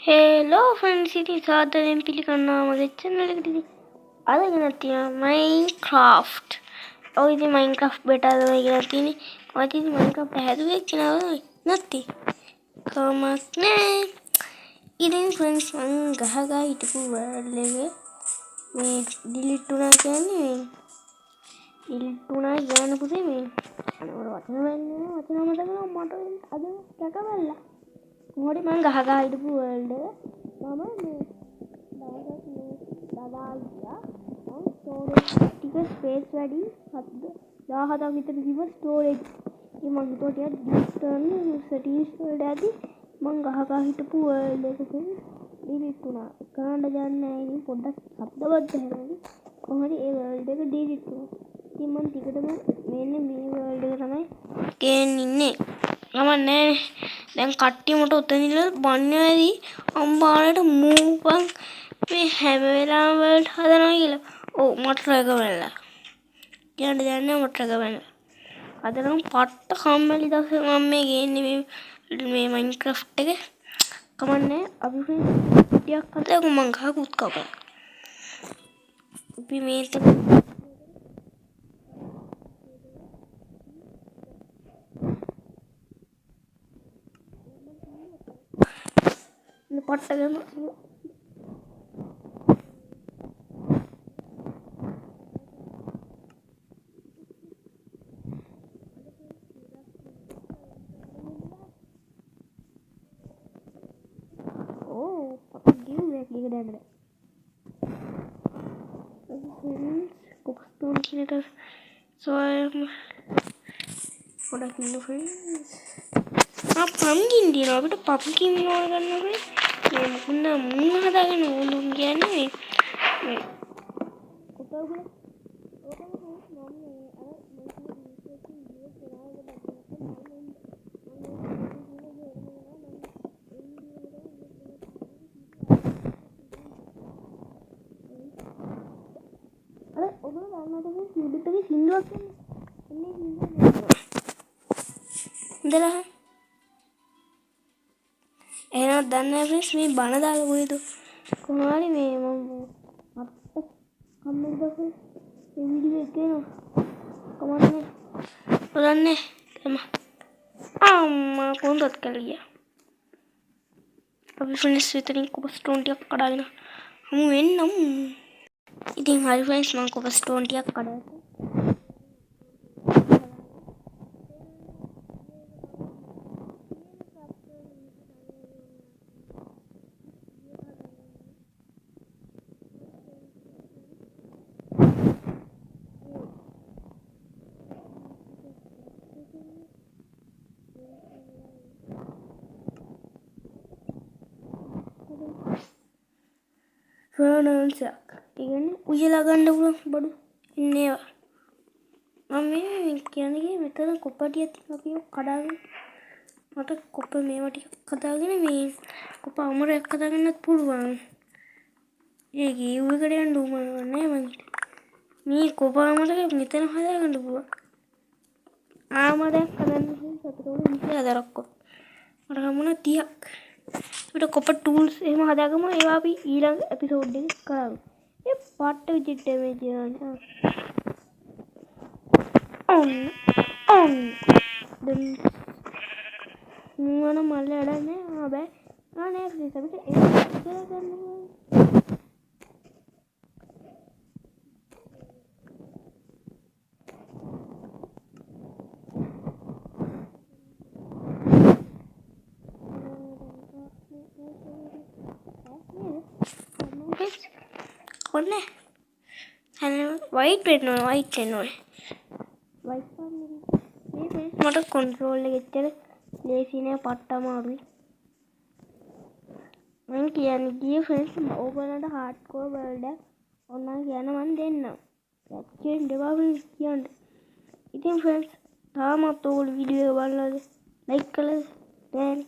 Hello friends, इतनी ज़्यादा MP करना मगे चैनल के अरे गिनती है माइनक्राफ्ट और इतनी माइनक्राफ्ट बेटा तो मैं गिनती नहीं और इतनी माइनक्राफ्ट है तो एक चैनल नती कमने इतनी फ्रेंड्स मैं गहा इटपू लेगे मैं डिलीट टूना क्या नहीं डिलीट टूना ज्ञान कुछ मैं और वचन मतलब माटो अरे क्या कर रहा मोड़ी मैं गहा इटपू वर्ल्ड मामा मैं दादा और स्टोरेज ठीक है स्पेस वाली दादा की तरफ की स्टोरेज ये मंग तो यार डिजिटल सेटिंग्स को डाली मंग गहा इटपू वर्ल्ड को डिलीट टूना कांड जानना है पोड्डा शब्द बद्ध है और ये वर्ल्ड को डिलीट टूना ये मन टिकट में मैंने मेरे वर्ल्ड का मैं के निन्ने अमने දැන් කට්ටිය මට උතන ඉඳලා බන්නේදී අම්බාලට මූපන් මේ හැම වෙලාවෙම වලට හදනවා කියලා. ඔව් මට රැක වෙලා. කියන්න දෙයක් නෑ මට රැක වෙලා. අද නම් පට්ට කම්මැලි දවසේ මම මේ ගේන්නේ මේ මයින්ක්‍රාෆ්ට් එක. කමන්නේ අපි ටිකක් හදලා මං ගහකුත් කපා. අපි මේක පට්ටගම Copstone creator. So I'm what I can do friends. pumpkin deal or a pumpkin or another. Moon again. එහෙනම් දන්නේ නැහැ මේ බණ දාලා කොහෙද කොහොමරි මේ මම අප්ප කම්මෙන්ට් එකේ මේ වීඩියෝ එක ගේනවා කමන්නේ බලන්නේ එම අම්මා කොහොමද කලියා අපි ෆ්‍රෙන්ඩ්ස් විතරින් කොබස්ටෝන් ටිකක් කඩාගෙන හමු වෙන්නම් ඉතින් හරි ෆ්‍රෙන්ඩ්ස් මම කොබස්ටෝන් ටිකක් කඩාගෙන ෆර්නන්සක් ඉගන්නේ උයලා ගන්න පුළුවන් බඩු ඉන්නේවා මම මේ කියන්නේ මෙතන කොපටියක් තියෙනවා අපි කඩාගෙන මට කොප මේවා ටික කඩාගෙන මේ කොප අමරයක් කඩාගන්නත් පුළුවන් ඒක ඊව එකට යන්න උම නෑ මං මේ කොප අමරක මෙතන හදාගන්න පුළුවන් ආමරයක් කඩන්න සතුටුන 20 හදාරක්කො මට හම්බුණා 30ක් අපිට කොප ටූල්ස් එහෙම හදාගමු ඒවා අපි ඊළඟ එපිසෝඩ් එකේ කරමු ඒ පාට විදිහට ඩැමේජ් යනවා on then මොන මල්ල වැඩන්නේ ආ නෑ ප්ලීස් අපිට ඒක කරගන්න කොන්නේ white වෙනවා white මට control එක එච්චර ලේසි නෑ පට්ටම අමාරුයි මම කියන්නේ ගියේ friends ඕගොල්ලන්ට hardcore world එක ඕනනම් කියන්න මම දෙන්නම් ඇක්චුලි දෙපාරක් කියන්න ඉතින් friends තාමත් ඔයගොල්ලෝ වීඩියෝ එක බලනවාද like කළාද දැන්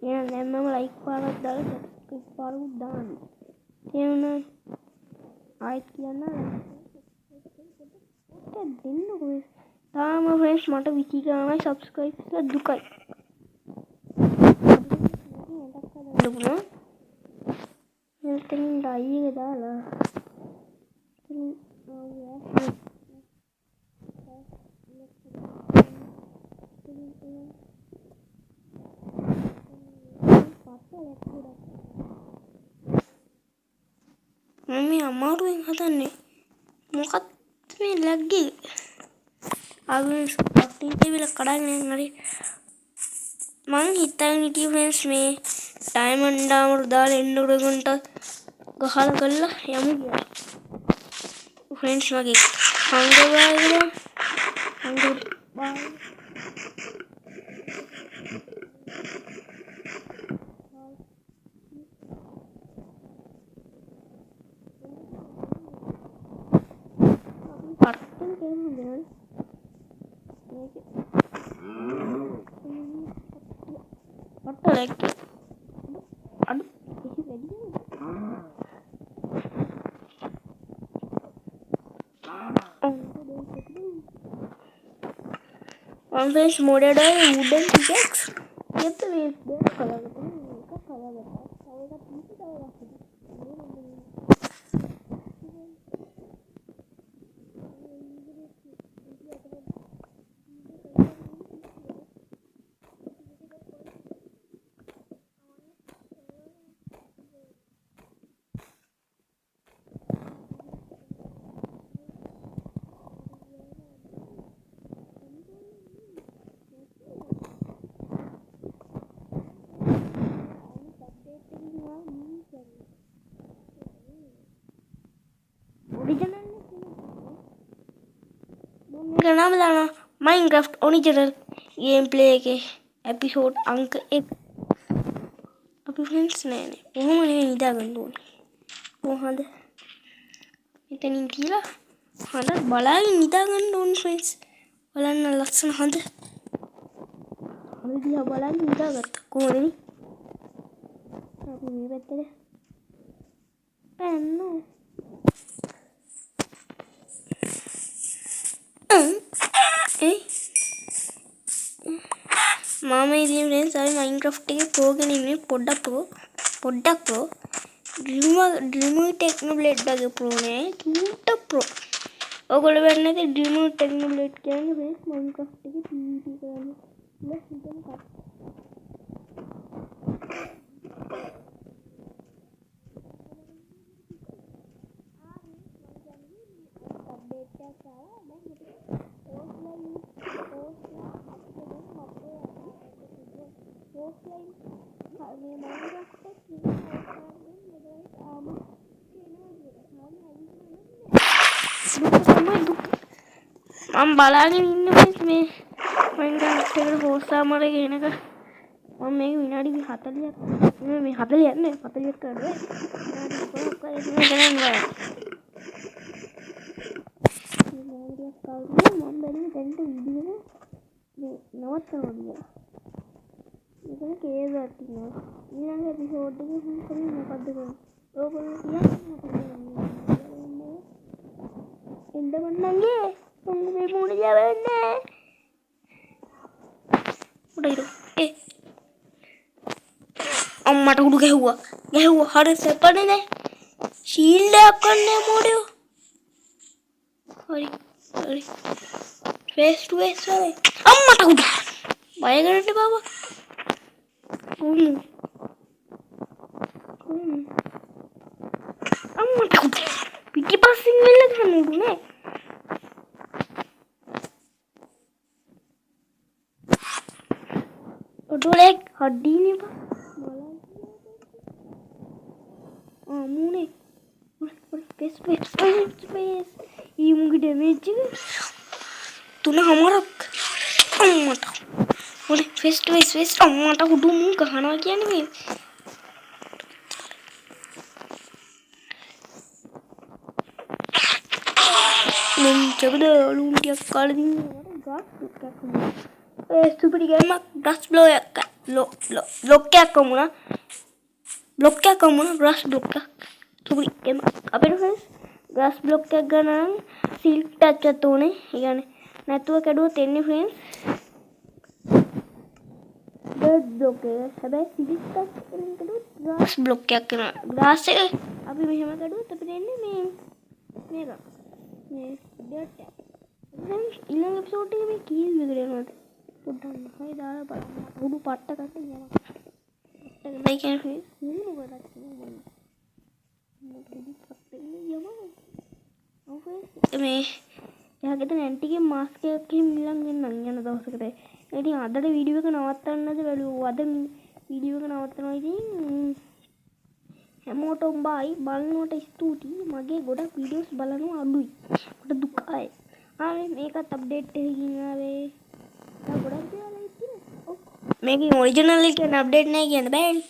එහෙනම් මම like පාරක් දාලා subscribe පාරක් දාන්න තේරුණා ආයිත් කියන්න දෙන්නකෝ තාම friends මට විකි ගාමයි subscribe කරලා දුකයි මෙතනින් ඩයි එක දාලා මම අමාරුවෙන් හදන්නේ මොකක්ද මේ ලැග්ගේ ආවෙන්ස් පස්ටින් ටීවීල කඩන්නේ හරි මං හිතන් හිටියේ ෆ්‍රෙන්ඩ්ස් මේ ඩයමන්ඩ් ඩාමර දාලා එන්න උඩගොන්ට ගහලා කරලා යමු කියලා ෆ්‍රෙන්ඩ්ස් වගේ හංගවයිද හංග බයි පට්ටන් කියන්නේ what the heck? Aduh, ini lagi. One face modded a wooden pickaxe. Get the way there. Color. नाम लाना माइनक्राफ्ट ओरिजिनल गेम प्ले के एपिसोड अंक 1 अभी फ्रेंड्स ने वो मैंने निदा गंदो वो हद इतनी तीला हद बलाई निदा गंदो फ्रेंड्स බලන්න ලස්සන හද හද දිහා බලන්න නිදාගත්තා කොහොමද අපි මේ පැත්තට පැන්නෝ මාම ඉතින් ෆ්‍රෙන්ඩ්ස් අපි මයින්ක්‍රාෆ්ට් එකේ ප්‍රෝ ගෙන ඉන්නේ පොඩ්ඩක් ප්‍රෝ ඩ්‍රීමර් ටෙක්නොබ්ලේඩ් වගේ ප්‍රෝ නෑ චූට්ට ප්‍රෝ ඔයගොල්ලෝ වෙන්නේ නැති ඩ්‍රීමර් ටෙක්නොබ්ලේඩ් කියන්නේ ෆ්‍රෙන්ඩ්ස් මයින්ක්‍රාෆ්ට් එකේ PvP කරන්නේ ඉතින් හිතන්න කප් මම බලාගෙන ඉන්නේ මේ මයින්ක්‍රාෆ්ට් එකට හොස්සාමර ගෙනක මම මේක විනාඩි 40ක් මේ 40ක් නේ 40ක් කරේ විනාඩි 5ක් කරේ මම බැලුවේ දැන්ට වීඩියෝ මේ නවත්තනවා කියලා මේක කේස් එකක් තියෙනවා ඊළඟ එපිසෝඩ් එකේ කරන්නේ මොකද්ද කරන්නේ ඕගොල්ලෝ කියන්නේ එන්න මන්නන්ගේ මේ මුණ යවන්නේ උඩට අම්මට උඩු ගැහුවා හරි සෙපනේ නේ ෂීල්ඩ් එකක් ගන්න මොඩියෝ හරි ෆේස් ටු ෆේස් වගේ අම්මට උඩ බය කරන්න බාබා අම්මට උඩ පිටිපස්සෙන් මෙල්ල ගන්න උඩුනේ ඔඩෝලෙක් හඩීනේ බා මූනේ ස්පේස් ඊමුගේ ඩැමේජ් එක 3.5ක් අම්මට ඔලේ ෆේස් අම්මට උඩු මූ ගහනවා කියන්නේ මේ මම චබද ලූම් ටිකක් කාලා දින්නවා ගාස් ටිකක් ඒ සුපරි ගේම ගස් බ්ලොක් එකක් වුණා ග්‍රාස් බ්ලොක් එකක් සුපරි ගේම අපේ ෆ්‍රෙන්ඩ්ස් ග්‍රාස් බ්ලොක් එකක් ගන්න නම් සිල්ක් ටච් එකක් ඕනේ. ඒ කියන්නේ නැතුව කැඩුවොත් එන්නේ ෆ්‍රෙන්ඩ්ස් ඩර්ට් බ්ලොක් එක. හැබැයි සිල්ක් ටච් එකෙන් කැඩුවොත් ග්‍රාස් බ්ලොක් එකක් වෙනවා. ග්‍රාස් එක අපි මෙහෙම කඩුවොත් අපිට එන්නේ මේක මේ ඩොට් එක. දැන් ඊළඟ එපිසෝඩ් එකේ මේ කීස් විතර යනවාද පොඩ්ඩක් හයි දාලා බලන්න. උඩු පට්ට කට යනවා. පට්ට ගයි කියන්නේ මොකද කියන්නේ මේ එයාගෙට නැන්ටිගේ මාස්ක් එකක් එහෙම ඊළඟ ගෙන්නන් යන දවසකට. ඉතින් අදට වීඩියෝ එක නවත්තන්නද බැලුවා. අද වීඩියෝ එක නවත්තනවා. ඉතින් හැමෝටම බයි බලනකොට ස්තුතියි. මගේ ගොඩක් වීඩියෝස් බලනවා අඩුයි. මට දුකයි. මේකත් අප්ඩේට් එකකින් ආවේ. ගොඩක් දේවල් තියෙනවා. මේකේ ඔරිජිනල් එක කියන අප්ඩේට් නැහැ කියන්න බෑනේ.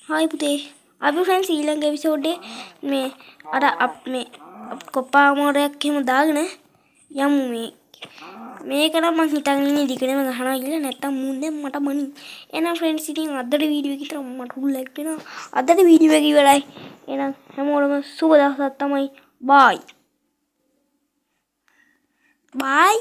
හායි පුතේ. අපි ෆ්‍රෙන්ඩ්ස් ඊළඟ එපිසෝඩ් එකේ මේ අර මේ කොපා මොරයක් එහෙම දාගෙන යමු මේ. මේක නම් මං හිතන් ඉන්නේ දිගටම ගහනවා කියලා. නැත්තම් මුන්දෙන් මට මනි. එහෙනම් ෆ්‍රෙන්ඩ්ස් ඉතින් අදට වීඩියෝ එක විතර මට හුල් ලයික් වෙනවා. අදට වීඩියෝ එක ඉවරයි. එහෙනම් හැමෝටම සුබ දවසක් තමයි. බයි. බයි.